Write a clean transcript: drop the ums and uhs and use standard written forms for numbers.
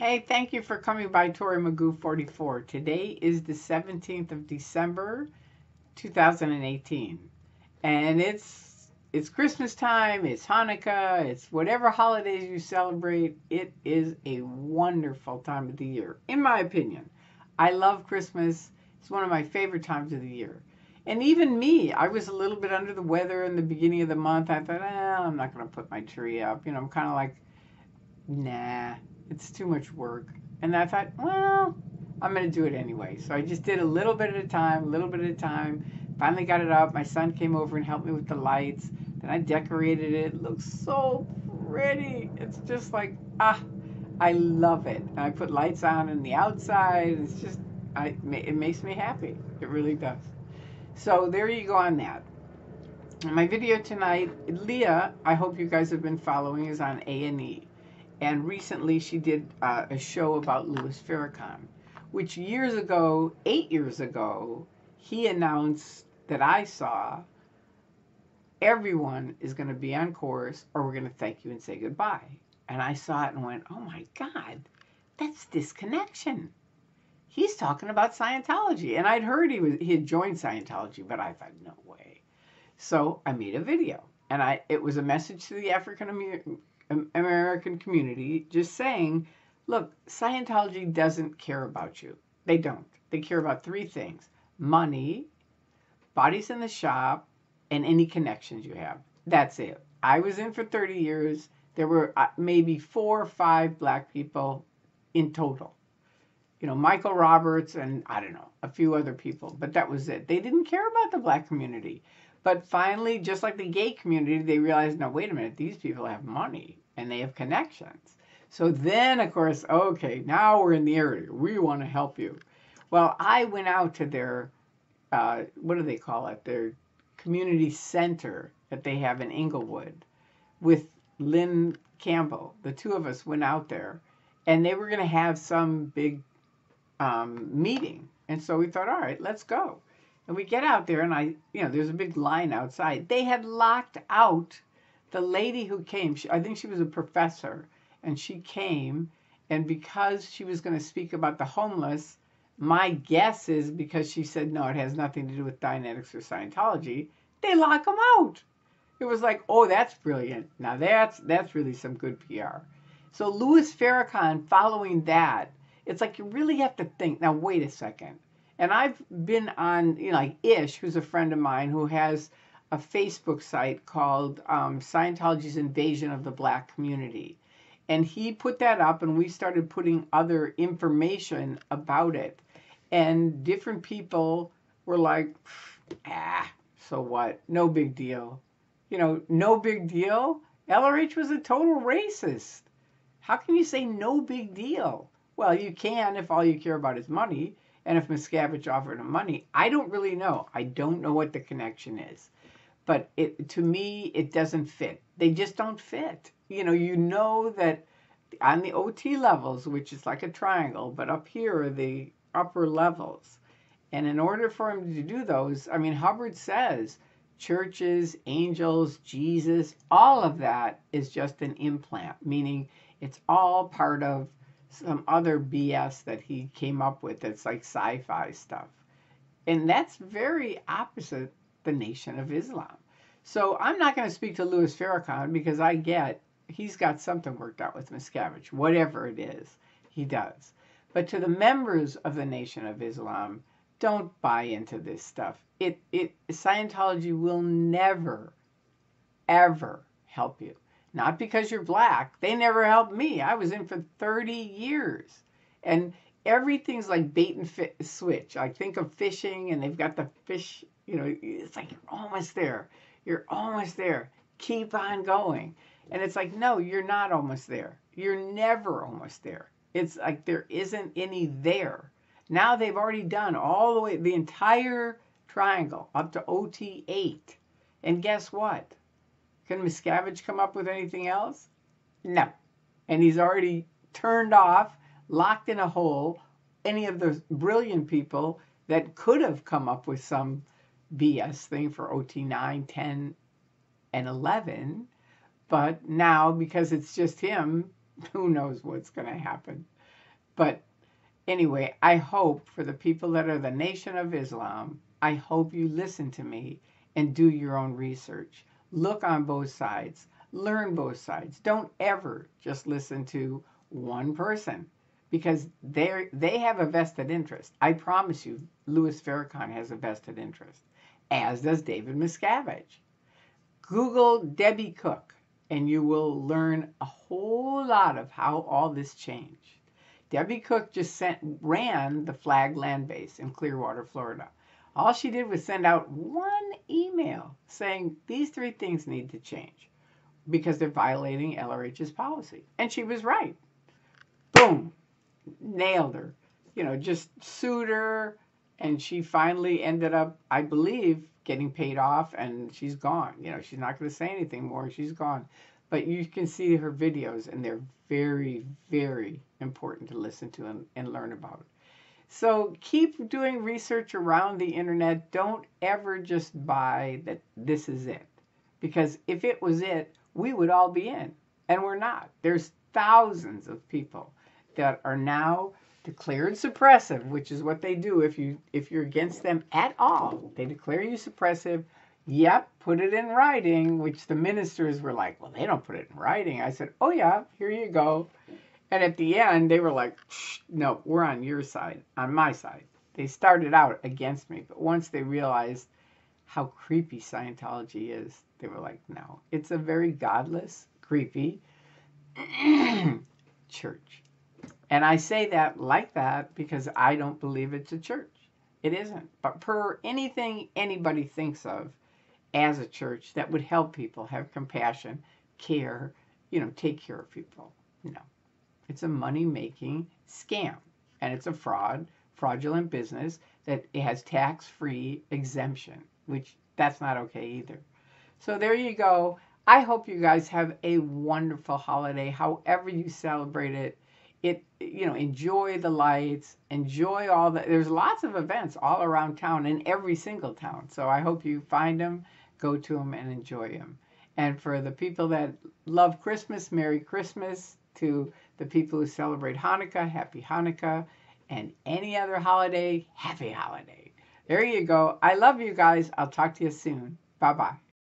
Hey, thank you for coming by Tori Magoo 44. Today is the 17th of December, 2018. And it's Christmas time, it's Hanukkah, it's whatever holidays you celebrate. It is a wonderful time of the year, in my opinion. I love Christmas. It's one of my favorite times of the year. And even me, I was a little bit under the weather in the beginning of the month. I thought, I'm not going to put my tree up. I'm kind of like, nah, it's too much work. And I thought, well, I'm going to do it anyway. So I just did a little bit at a time, a little bit at a time. Finally got it up. My son came over and helped me with the lights. Then I decorated it. It looks so pretty. It's just like, I love it. And I put lights on in the outside. It's just, it makes me happy. It really does. So there you go on that. My video tonight, Leah, I hope you guys have been following, is on A&E. And recently she did a show about Louis Farrakhan, which years ago, 8 years ago, he announced that I saw, everyone is going to be on course or we're going to thank you and say goodbye. And I saw it and went, oh my God, that's disconnection. He's talking about Scientology. And I'd heard he had joined Scientology, but I thought, no way. So I made a video. And it was a message to the African-American community just saying, look, Scientology doesn't care about you. They don't. They care about three things: money, bodies in the shop, and any connections you have. That's it. I was in for 30 years. There were maybe 4 or 5 black people in total. Michael Roberts and, I don't know, a few other people. But that was it. They didn't care about the black community. But finally, just like the gay community, they realized, no, wait a minute, these people have money and they have connections. So then, of course, okay, now we're in the area. We want to help you. Well, I went out to their, what do they call it? Their community center that they have in Inglewood with Lynn Campbell. The two of us went out there and they were going to have some big meeting. And so we thought, all right, let's go. And we get out there and there's a big line outside. They had locked out the lady who came. I think she was a professor, and she came, and because she was going to speak about the homeless, my guess is because she said, no, it has nothing to do with Dianetics or Scientology, they lock them out. It was like, oh, that's brilliant. Now that's really some good PR. So Louis Farrakhan, following that, it's like you really have to think, now wait a second. And I've been on, like Ish, who's a friend of mine, who has a Facebook site called Scientology's Invasion of the Black Community. And he put that up, and we started putting other information about it. And different people were like, so what? No big deal. No big deal? LRH was a total racist. How can you say no big deal? Well, you can if all you care about is money. And if Miscavige offered him money, I don't really know. I don't know what the connection is. But to me, it doesn't fit. They just don't fit. You know that on the OT levels, which is like a triangle, but up here are the upper levels. And in order for him to do those, Hubbard says churches, angels, Jesus, all of that is just an implant, meaning it's all part of some other BS that he came up with that's like sci-fi stuff. And that's very opposite the Nation of Islam. So I'm not going to speak to Louis Farrakhan because he's got something worked out with Miscavige, whatever it is, he does. But to the members of the Nation of Islam, don't buy into this stuff. Scientology will never, ever help you. Not because you're black. They never helped me. I was in for 30 years. And everything's like bait and switch. I think of fishing, and they've got the fish, it's like, you're almost there. You're almost there. Keep on going. And it's like, no, you're not almost there. You're never almost there. It's like there isn't any there. Now they've already done all the way, the entire triangle up to OT8. And guess what? Can Miscavige come up with anything else? No. And he's already turned off, locked in a hole, any of those brilliant people that could have come up with some BS thing for OT 9, 10, and 11. But now, because it's just him, who knows what's going to happen. But anyway, I hope for the people that are the Nation of Islam, I hope you listen to me and do your own research. Look on both sides, learn both sides. Don't ever just listen to one person because they have a vested interest. I promise you, Louis Farrakhan has a vested interest, as does David Miscavige. Google Debbie Cook, and you will learn a whole lot of how all this changed. Debbie Cook just ran the Flag Land Base in Clearwater, Florida. All she did was send out one email saying these three things need to change because they're violating LRH's policy. And she was right. Boom, nailed her. Just sued her, and she finally ended up, I believe, getting paid off, and she's gone. She's not going to say anything more. She's gone. But you can see her videos, and they're very, very important to listen to and learn about. So keep doing research around the internet. Don't ever just buy that this is it. Because if it was it, we would all be in. And we're not. There's thousands of people that are now declared suppressive, which is what they do if you're against them at all. They declare you suppressive. Yep, put it in writing, which the ministers were like, well, they don't put it in writing. I said, oh yeah, here you go. And at the end, they were like, no, we're on your side, on my side. They started out against me, but once they realized how creepy Scientology is, they were like, no, it's a very godless, creepy church. And I say that like that because I don't believe it's a church. It isn't. But per anything anybody thinks of as a church that would help people, have compassion, care, take care of people. No. It's a money-making scam. And it's a fraudulent business that it has tax-free exemption, which that's not okay either. So there you go. I hope you guys have a wonderful holiday, however you celebrate it. Enjoy the lights, enjoy there's lots of events all around town, in every single town. So I hope you find them, go to them, and enjoy them. And for the people that love Christmas, Merry Christmas. To the people who celebrate Hanukkah, Happy Hanukkah. And any other holiday, Happy Holiday. There you go. I love you guys. I'll talk to you soon. Bye-bye.